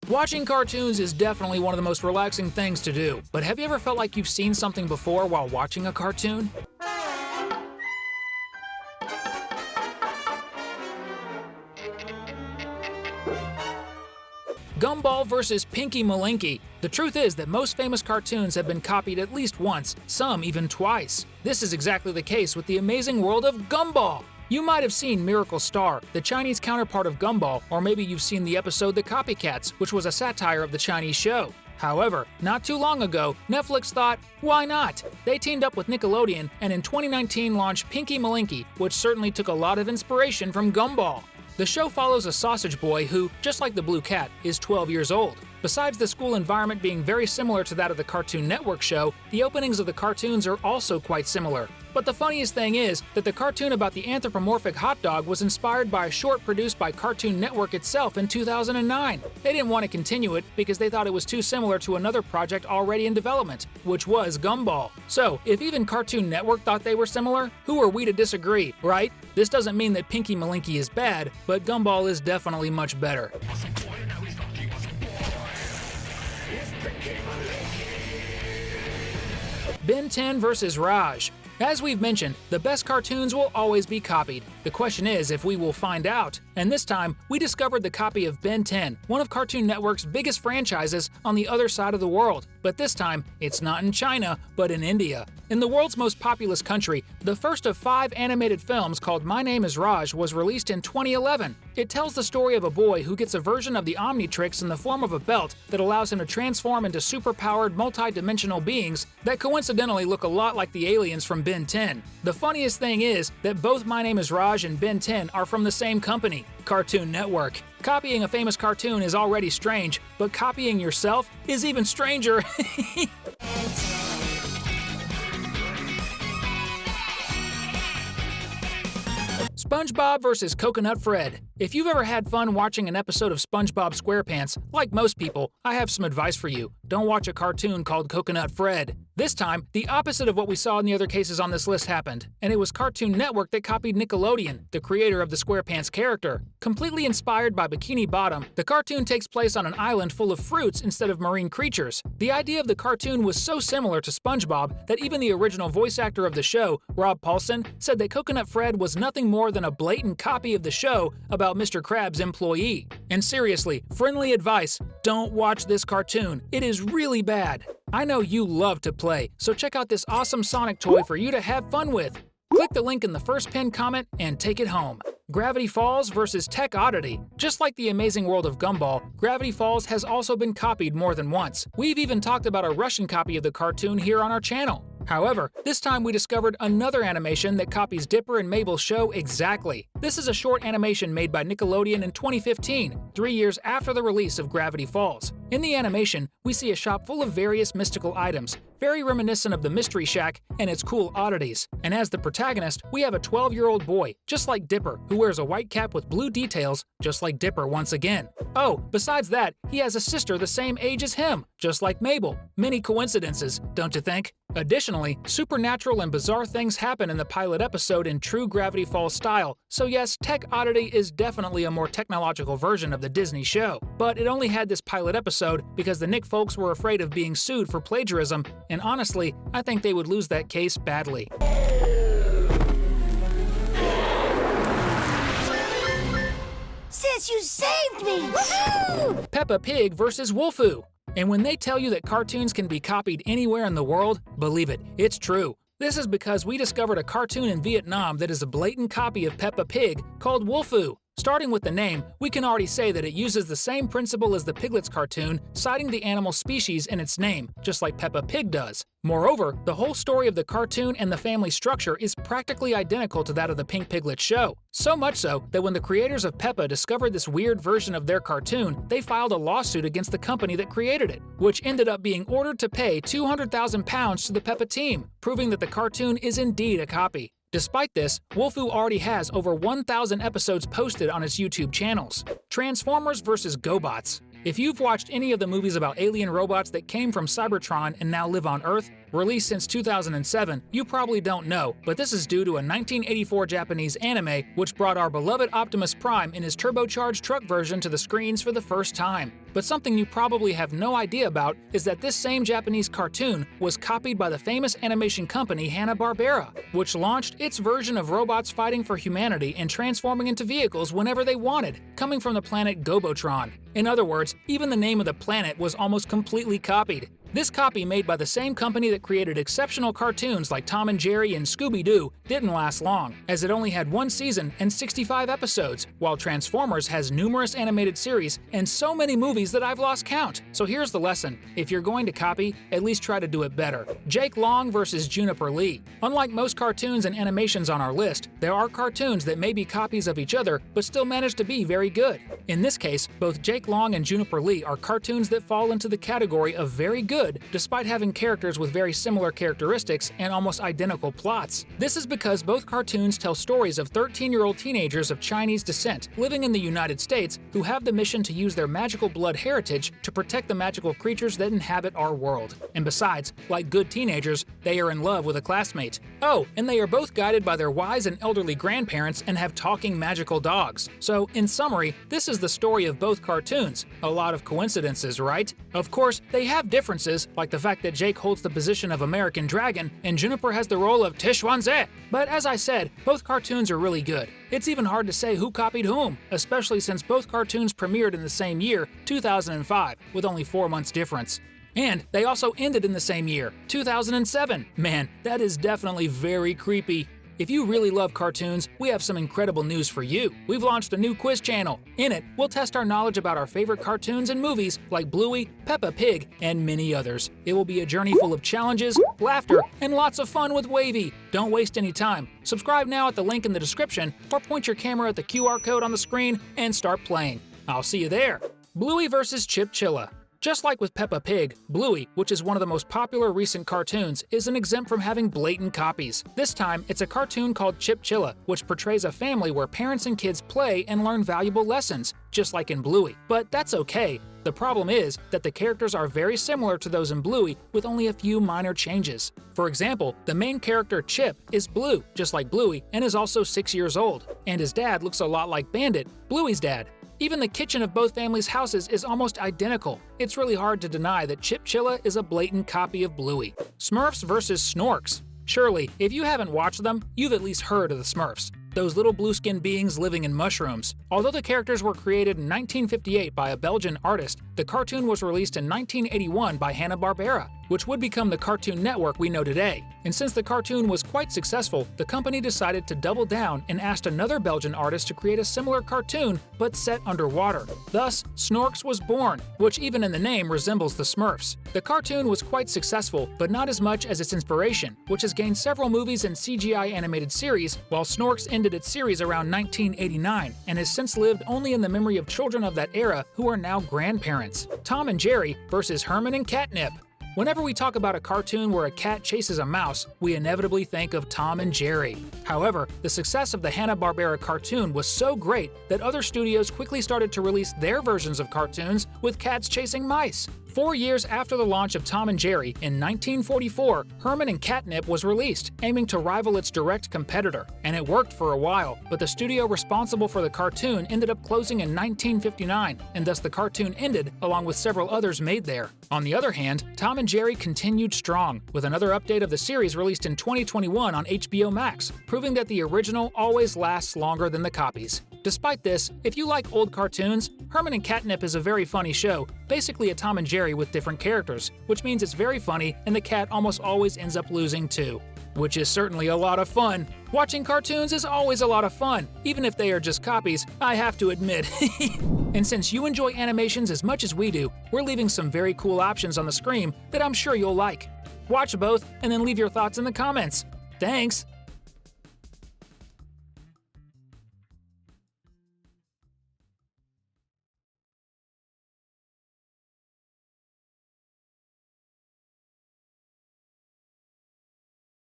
Watching cartoons is definitely one of the most relaxing things to do, but have you ever felt like you've seen something before while watching a cartoon? Gumball vs. Pinky Malinky. The truth is that most famous cartoons have been copied at least once, some even twice. This is exactly the case with the amazing world of Gumball. You might have seen Miracle Star, the Chinese counterpart of Gumball, or maybe you've seen the episode The Copycats, which was a satire of the Chinese show. However, not too long ago, Netflix thought, why not? They teamed up with Nickelodeon and in 2019 launched Pinky Malinky, which certainly took a lot of inspiration from Gumball. The show follows a sausage boy who, just like the Blue Cat, is 12 years old. Besides the school environment being very similar to that of the Cartoon Network show, the openings of the cartoons are also quite similar. But the funniest thing is that the cartoon about the anthropomorphic hot dog was inspired by a short produced by Cartoon Network itself in 2009. They didn't want to continue it because they thought it was too similar to another project already in development, which was Gumball. So, if even Cartoon Network thought they were similar, who are we to disagree, right? This doesn't mean that Pinky Malinky is bad, but Gumball is definitely much better. Ben 10 vs. Raj. As we've mentioned, the best cartoons will always be copied. The question is if we will find out. And this time, we discovered the copy of Ben 10, one of Cartoon Network's biggest franchises, on the other side of the world. But this time, it's not in China, but in India. In the world's most populous country, the first of 5 animated films called My Name is Raj was released in 2011. It tells the story of a boy who gets a version of the Omnitrix in the form of a belt that allows him to transform into super-powered, multi-dimensional beings that coincidentally look a lot like the aliens from Ben 10. The funniest thing is that both My Name is Raj and Ben 10 are from the same company, Cartoon Network. Copying a famous cartoon is already strange, but copying yourself is even stranger. SpongeBob vs. Coconut Fred. If you've ever had fun watching an episode of SpongeBob SquarePants, like most people, I have some advice for you. Don't watch a cartoon called Coconut Fred. This time, the opposite of what we saw in the other cases on this list happened, and it was Cartoon Network that copied Nickelodeon, the creator of the SquarePants character. Completely inspired by Bikini Bottom, the cartoon takes place on an island full of fruits instead of marine creatures. The idea of the cartoon was so similar to SpongeBob that even the original voice actor of the show, Rob Paulsen, said that Coconut Fred was nothing more than a blatant copy of the show about Mr. Krabs' employee. And seriously, friendly advice, don't watch this cartoon. It is really bad. I know you love to play, so check out this awesome Sonic toy for you to have fun with. Click the link in the first pinned comment and take it home. Gravity Falls vs. Tech Oddity. Just like the amazing world of Gumball, Gravity Falls has also been copied more than once. We've even talked about a Russian copy of the cartoon here on our channel. However, this time we discovered another animation that copies Dipper and Mabel's show exactly. This is a short animation made by Nickelodeon in 2015, 3 years after the release of Gravity Falls. In the animation, we see a shop full of various mystical items, very reminiscent of the Mystery Shack and its cool oddities. And as the protagonist, we have a 12-year-old boy, just like Dipper, who wears a white cap with blue details, just like Dipper once again. Oh, besides that, he has a sister the same age as him, just like Mabel. Many coincidences, don't you think? Additionally, supernatural and bizarre things happen in the pilot episode in true Gravity Falls style, so yes, Tech Oddity is definitely a more technological version of the Disney show. But it only had this pilot episode because the Nick folks were afraid of being sued for plagiarism, and honestly, I think they would lose that case badly. Sis, you saved me! Woohoo! Peppa Pig vs. Wolfoo. And when they tell you that cartoons can be copied anywhere in the world, believe it, it's true. This is because we discovered a cartoon in Vietnam that is a blatant copy of Peppa Pig called Wolfoo. Starting with the name, we can already say that it uses the same principle as the Piglets cartoon, citing the animal species in its name, just like Peppa Pig does. Moreover, the whole story of the cartoon and the family structure is practically identical to that of the Pink Piglet show. So much so that when the creators of Peppa discovered this weird version of their cartoon, they filed a lawsuit against the company that created it, which ended up being ordered to pay £200,000 to the Peppa team, proving that the cartoon is indeed a copy. Despite this, Wolfoo already has over 1,000 episodes posted on its YouTube channels. Transformers vs. GoBots. If you've watched any of the movies about alien robots that came from Cybertron and now live on Earth, Released since 2007, you probably don't know, but this is due to a 1984 Japanese anime which brought our beloved Optimus Prime in his turbocharged truck version to the screens for the first time. But something you probably have no idea about is that this same Japanese cartoon was copied by the famous animation company Hanna-Barbera, which launched its version of robots fighting for humanity and transforming into vehicles whenever they wanted, coming from the planet Gobotron. In other words, even the name of the planet was almost completely copied. This copy, made by the same company that created exceptional cartoons like Tom and Jerry and Scooby-Doo, didn't last long, as it only had one season and 65 episodes, while Transformers has numerous animated series and so many movies that I've lost count. So here's the lesson: if you're going to copy, at least try to do it better. Jake Long versus Juniper Lee. Unlike most cartoons and animations on our list, there are cartoons that may be copies of each other but still manage to be very good. In this case, both Jake Long and Juniper Lee are cartoons that fall into the category of very good, despite having characters with very similar characteristics and almost identical plots. This is because both cartoons tell stories of 13-year-old teenagers of Chinese descent living in the United States who have the mission to use their magical blood heritage to protect the magical creatures that inhabit our world. And besides, like good teenagers, they are in love with a classmate. Oh, and they are both guided by their wise and elderly grandparents and have talking magical dogs. So, in summary, this is the story of both cartoons. A lot of coincidences, right? Of course, they have differences, like the fact that Jake holds the position of American Dragon and Juniper has the role of Tishwanze. But as I said, both cartoons are really good. It's even hard to say who copied whom, especially since both cartoons premiered in the same year, 2005, with only 4 months difference. And they also ended in the same year, 2007. Man, that is definitely very creepy. If you really love cartoons, we have some incredible news for you. We've launched a new quiz channel. In it, we'll test our knowledge about our favorite cartoons and movies like Bluey, Peppa Pig, and many others. It will be a journey full of challenges, laughter, and lots of fun with Wavy. Don't waste any time. Subscribe now at the link in the description, or point your camera at the QR code on the screen and start playing. I'll see you there. Bluey vs. Chip Chilla. Just like with Peppa Pig, Bluey, which is one of the most popular recent cartoons, isn't exempt from having blatant copies. This time, it's a cartoon called Chip Chilla, which portrays a family where parents and kids play and learn valuable lessons, just like in Bluey. But that's okay. The problem is that the characters are very similar to those in Bluey, with only a few minor changes. For example, the main character Chip is blue, just like Bluey, and is also 6 years old. And his dad looks a lot like Bandit, Bluey's dad. Even the kitchen of both families' houses is almost identical. It's really hard to deny that Chip Chilla is a blatant copy of Bluey. Smurfs vs. Snorks. Surely, if you haven't watched them, you've at least heard of the Smurfs. Those little blue-skinned beings living in mushrooms. Although the characters were created in 1958 by a Belgian artist, the cartoon was released in 1981 by Hanna-Barbera, which would become the Cartoon Network we know today. And since the cartoon was quite successful, the company decided to double down and asked another Belgian artist to create a similar cartoon, but set underwater. Thus, Snorks was born, which even in the name resembles the Smurfs. The cartoon was quite successful, but not as much as its inspiration, which has gained several movies and CGI animated series, while Snorks ended its series around 1989, and has since lived only in the memory of children of that era who are now grandparents. Tom and Jerry versus Herman and Catnip. Whenever we talk about a cartoon where a cat chases a mouse, we inevitably think of Tom and Jerry. However, the success of the Hanna-Barbera cartoon was so great that other studios quickly started to release their versions of cartoons with cats chasing mice. 4 years after the launch of Tom and Jerry, in 1944, Herman and Catnip was released, aiming to rival its direct competitor. And it worked for a while, but the studio responsible for the cartoon ended up closing in 1959, and thus the cartoon ended along with several others made there. On the other hand, Tom and Jerry continued strong, with another update of the series released in 2021 on HBO Max, proving that the original always lasts longer than the copies. Despite this, if you like old cartoons, Herman and Catnip is a very funny show, basically a Tom and Jerry with different characters, which means it's very funny and the cat almost always ends up losing too. Which is certainly a lot of fun. Watching cartoons is always a lot of fun, even if they are just copies, I have to admit. And since you enjoy animations as much as we do, we're leaving some very cool options on the screen that I'm sure you'll like. Watch both and then leave your thoughts in the comments. Thanks!